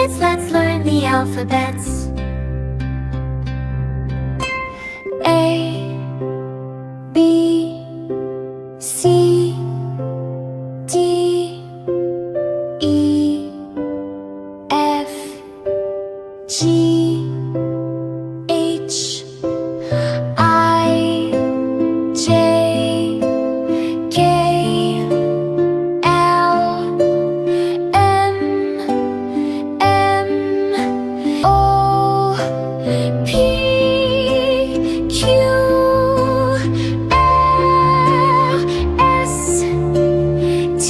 kids, let's learn the alphabets. A, B, C, D, E, F, G, H, I, J, K, L, M, N, O, P, Q, R, S, T,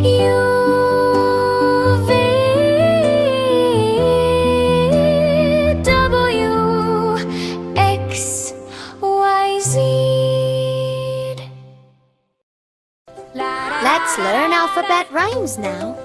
U, V, W, X, Y, Z. Let's learn alphabet rhymes now.